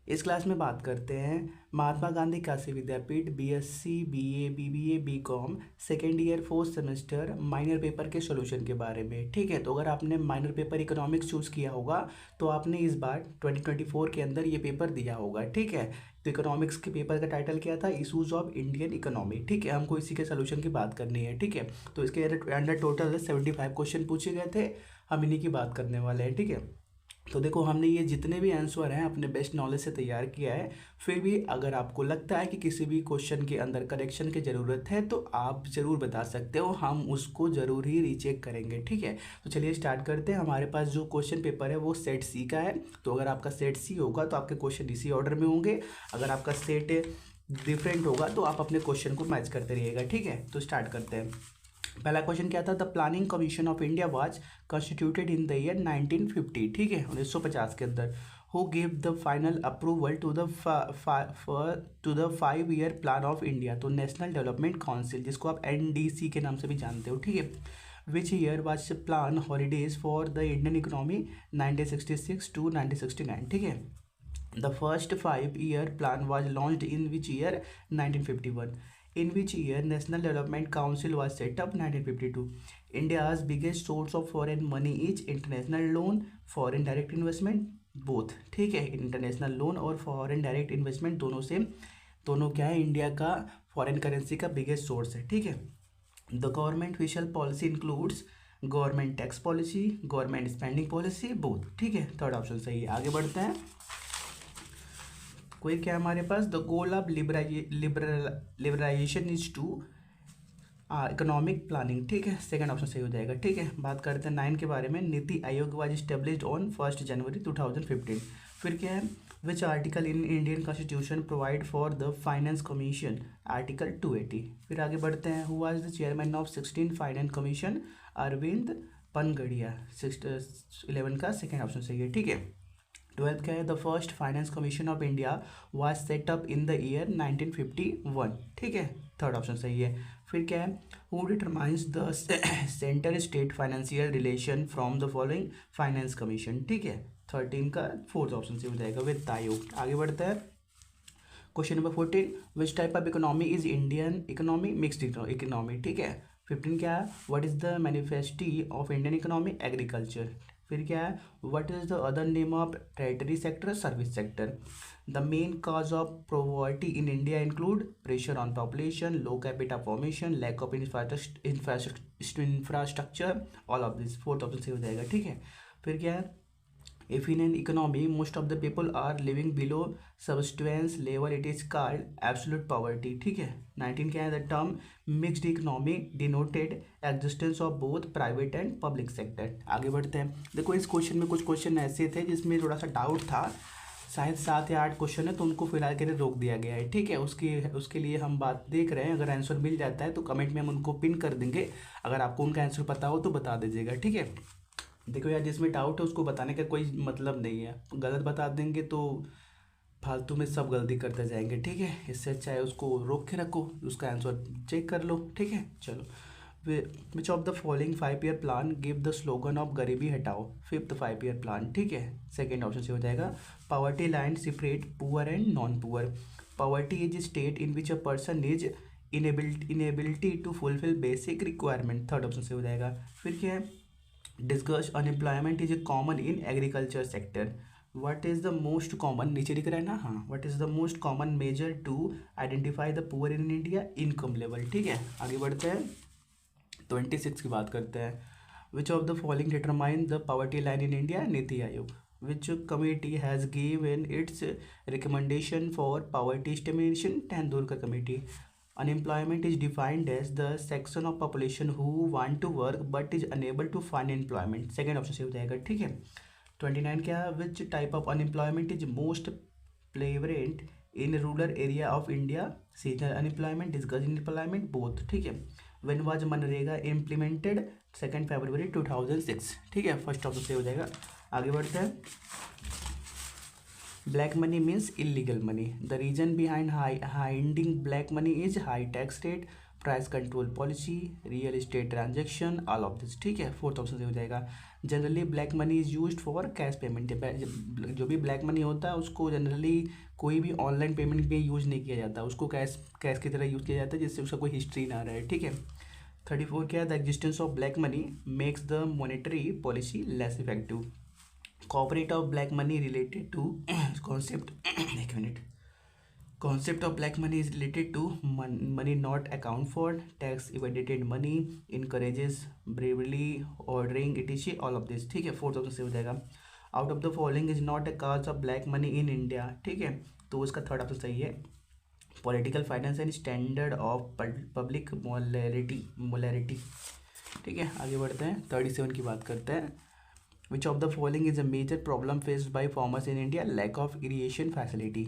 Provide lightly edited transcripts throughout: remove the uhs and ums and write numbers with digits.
इस क्लास में बात करते हैं Mahatma Gandhi Kashi Vidyapith BSc BA BBA BCom second year fourth semester minor paper के सॉल्यूशन के बारे में। ठीक है, तो अगर आपने माइनर पेपर इकोनॉमिक्स चूज़ किया होगा तो आपने इस बार 2024 के अंदर ये पेपर दिया होगा। ठीक है, तो इकोनॉमिक्स के पेपर का टाइटल क्या था? Issues of Indian economy. ठीक है, हमको इसी के सोल्यूशन की बात करनी है। ठीक है, तो इसके अंदर टोटल 75 क्वेश्चन पूछे गए थे, हम इन्हीं की बात करने वाले हैं। ठीक है, तो देखो हमने ये जितने भी आंसर हैं अपने बेस्ट नॉलेज से तैयार किया है। फिर भी अगर आपको लगता है कि किसी भी क्वेश्चन के अंदर करेक्शन की ज़रूरत है तो आप ज़रूर बता सकते हो, हम उसको ज़रूर ही रीचेक करेंगे। ठीक है, तो चलिए स्टार्ट करते हैं। हमारे पास जो क्वेश्चन पेपर है वो सेट सी का है, तो अगर आपका सेट सी होगा तो आपके क्वेश्चन इसी ऑर्डर में होंगे। अगर आपका सेट डिफरेंट होगा तो आप अपने क्वेश्चन को मैच करते रहिएगा। ठीक है, तो स्टार्ट करते हैं। पहला क्वेश्चन क्या था? The planning commission of India was constituted in the year 1950। ठीक है, 1950 के अंदर। Who give the final approval to the 5 year plan of India? तो नेशनल डेवलपमेंट काउंसिल, जिसको आप एनडीसी के नाम से भी जानते हो। ठीक है, which year was plan holidays for the Indian economy? 1966 to 1969। ठीक है, the first 5 year plan was launched in which year? 1951. In which year National Development Council was set up? 1952. India's biggest source of foreign money is international loan, foreign direct investment, both. ठीक है, international loan और foreign direct investment दोनों से दोनों क्या है? India का foreign currency का बिगेस्ट सोर्स है। ठीक है, the government fiscal policy includes government tax policy, government spending policy, both. ठीक है, थर्ड ऑप्शन सही है। आगे बढ़ते हैं। कोई क्या हमारे पास? The goal of liberalisation is to economic planning. ठीक है, सेकंड ऑप्शन सही हो जाएगा। ठीक है, बात करते हैं 9 के बारे में। NITI Aayog was established on 1 जनवरी 2015। फिर क्या है? Which article in Indian constitution provide for the finance commission? Article 280। फिर आगे बढ़ते हैं। Who was the chairman of 16 finance commission? Arvind Panagariya. 11 का सेकेंड ऑप्शन सही है। ठीक है, 12th क्या है? The first finance commission of India was set up in the year 1951। ठीक है, थर्ड ऑप्शन सही है। फिर क्या है? Who determines the centre state financial relation from the following finance commission? ठीक है, 13 का फोर्थ ऑप्शन से हो जाएगा, वित्त आयोग। आगे बढ़ता है। Question number 14, which type of economy is Indian economy? Mixed economy. ठीक है, 15 क्या है? What is the mainstay of Indian economy? Agriculture. फिर क्या है? What is the other name of tertiary sector? Service sector. The main cause of poverty in India include pressure on population, low capital formation, lack of infrastructure, all of this. Fourth option से हो जाएगा। ठीक है, फिर क्या है? If in an economy most of the people are living below subsistence level, it is called absolute poverty. ठीक है, 19 क्या है? The term mixed economy denoted existence of both private and public sector. आगे बढ़ते हैं। देखो इस क्वेश्चन में कुछ क्वेश्चन ऐसे थे जिसमें थोड़ा सा डाउट था, शायद 7 या 8 क्वेश्चन है तो उनको फिलहाल के लिए रोक दिया गया है। ठीक है, उसके लिए हम बात देख रहे हैं। अगर आंसर मिल जाता है तो कमेंट में हम उनको पिन कर देंगे। अगर आपको उनका आंसर पता हो तो बता दीजिएगा। ठीक है, देखो यार, जिसमें डाउट है उसको बताने का कोई मतलब नहीं है, गलत बता देंगे तो फालतू में सब गलती करते जाएंगे। ठीक है, इससे अच्छा है उसको रोक के रखो, उसका आंसर चेक कर लो। ठीक है, चलो। Which of the following 5 year plan give the slogan of गरीबी हटाओ? Fifth 5 year plan. ठीक है, सेकेंड ऑप्शन से हो जाएगा। Poverty line separate poor and non poor. Poverty is state in which a person is inability to fulfil basic requirement. Third option से हो जाएगा। फिर क्या है? Disguised unemployment is a common in agriculture sector. What is the most common, नीचे लिख रहा है ना, हाँ, what is the most common measure to identify the poor in India? Income level. ठीक है, आगे बढ़ते हैं। 26 की बात करते हैं। Which of the following determine the poverty line in India? NITI Aayog. Which committee has given it's recommendation for poverty stimulation? Tendulkar committee. Unemployment is defined as the section of population who want to work but is unable to find employment. Second option से हो जाएगा। ठीक है, 29 क्या? Which type of unemployment is most prevalent in rural area of India? Seasonal unemployment, disguised unemployment, both. ठीक है, when was मनरेगा implemented? 2 February 2006। ठीक है, फर्स्ट ऑप्शन से हो जाएगा। आगे बढ़ते हैं। Black money means illegal money. The reason behind hiding black money is high tax rate, price control policy, real estate transaction, all of this, ठीक है। फोर्थ ऑप्शन से हो जाएगा। Generally black money is used for cash payment, जो भी black money होता है उसको जनरली कोई भी ऑनलाइन पेमेंट में यूज़ नहीं किया जाता, उसको कैश कैश की तरह यूज़ किया जाता है, जिससे उसका कोई हिस्ट्री ना रहे, ठीक है। 34 क्या है, the existence of black money makes the monetary policy less effective. Corporate of black money related to concept एक minute concept of black money is related to money not account for, tax evaded money, encourages bravery, ordering etc, all of this, ठीक है। Fourth option से हो जाएगा। Out of the following is not a cause of black money in India, ठीक है, तो उसका third option सही है। Political finance and standard of public molarity, ठीक है। आगे बढ़ते हैं, 37 की बात करते हैं। Which of the following is a major problem faced by farmers in India, lack of irrigation facility.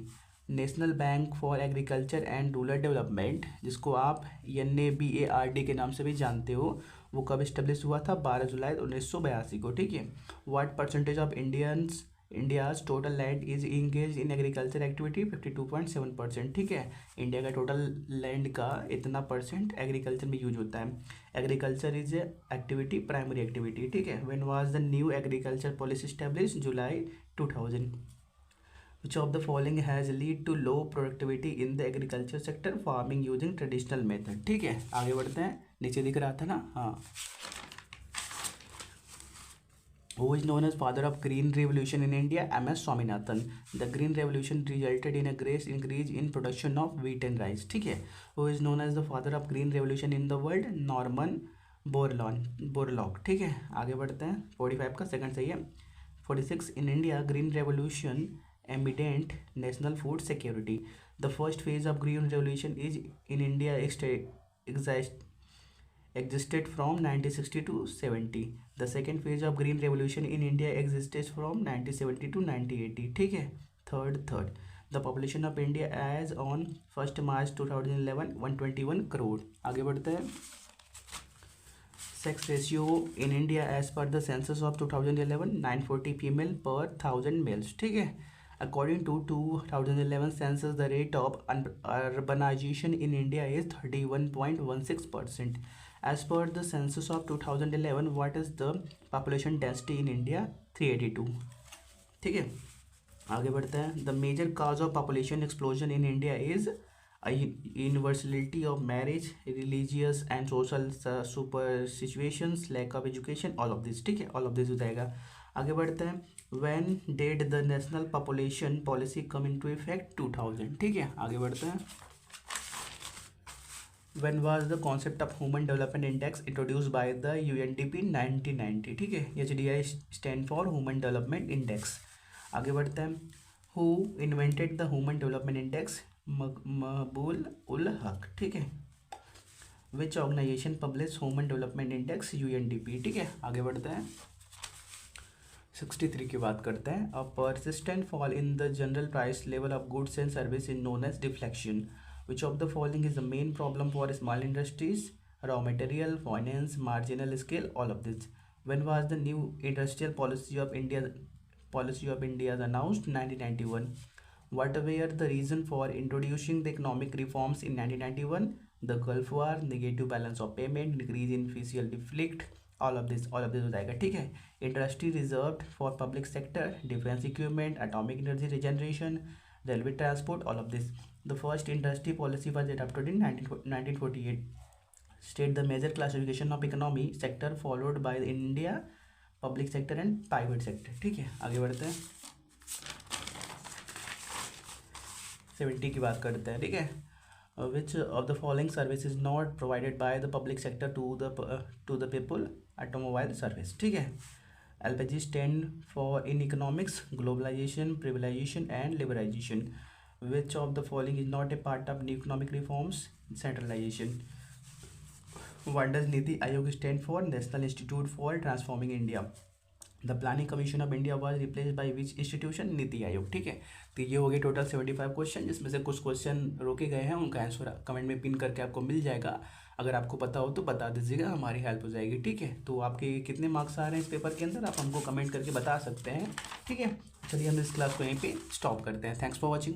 National bank for agriculture and rural development, जिसको आप NABARD के नाम से भी जानते हो, वो कब इस्टेब्लिश हुआ था, 12 जुलाई 1982 को, ठीक है। What percentage of India's total land is engage in agriculture activity, 52.7%, ठीक है। इंडिया का टोटल लैंड का इतना परसेंट एग्रीकल्चर में यूज होता है। Agriculture is activity, primary activity, ठीक है। When was the new agriculture policy establish, July 2000। Which of the following has lead to low productivity in the agriculture sector, farming using traditional method, ठीक है। आगे बढ़ते हैं, नीचे दिख रहा था ना, हाँ। Who is known as father of green revolution in India? MS Swaminathan. The green revolution resulted in a great increase in production of wheat and rice, ठीक है। Who is known as the father of green revolution in the world? Norman Borlaug, ठीक है। आगे बढ़ते हैं, 45 का second सही है। 46 in India, green revolution amidst national food security. The first phase of green revolution is in India existed from 1960 to 70. The second phase of green revolution in India existed from 1970 to 1980, ठीक है। Third the population of India as on 1st March 2011 121 crore। आगे बढ़ते हैं। Sex ratio in India as per the census of 2011, 940 female per 1000 males, ठीक है। According to 2011 census, the rate of urbanization in India is 31.16%. As per the census of 2011, what is the population density in India? 382, ठीक है। आगे बढ़ते हैं। The major cause of population explosion in India is a universality of marriage, religious and social superstitions, lack of education, all of this, ठीक है। all of this हो जाएगा। आगे बढ़ते हैं। When did the national population policy come into effect? 2000, ठीक है। आगे बढ़ते हैं। When was the concept of Human Development Index introduced by the UNDP? 1990, ठीक है। HDI stand for Human Development Index। आगे बढ़ते हैं। Who invented the Human Development Index? मकबूल उल हक, ठीक है। Which organization published Human Development Index? UNDP, ठीक है। आगे बढ़ते हैं। 63 की बात करते हैं। A persistent fall in the general price level of goods and service is known as deflation. Which of the following is the main problem for small industries? Raw material, finance, marginal scale, all of this. When was the new industrial policy of India announced? 1991. What were the reason for introducing the economic reforms in 1991? The Gulf War, negative balance of payment, increase in fiscal deficit, all of this हो जाएगा, ठीक है। Industry reserved for public sector, defence equipment, atomic energy regeneration, railway transport, all of this. The first industry policy was adopted in 1948। State the major classification of economy sector followed by India, public sector and private sector, ठीक है। आगे बढ़ते हैं। 70 की बात करते हैं, ठीक है। Which of the following service is not provided by the public sector to the people? Automobile service, ठीक है। LPG stand for in economics, globalization, privatization and liberalization. Which of the following is not a part of new economic reforms? Centralization. What does Niti Aayog stand for? National Institute for Transforming India. The planning commission of India was replace by which institution? NITI Aayog, ठीक है। तो ये हो गए total 75 question, जिसमें से कुछ question रोके गए हैं, उनका आंसर कमेंट में पिन करके आपको मिल जाएगा। अगर आपको पता हो तो बता दीजिएगा, हमारी हेल्प हो जाएगी, ठीक है। तो आपके कितने मार्क्स आ रहे हैं इस पेपर के अंदर, आप हमको कमेंट करके बता सकते हैं, ठीक है। चलिए हम इस क्लास को यहीं पे स्टॉप करते हैं। Thanks for watching.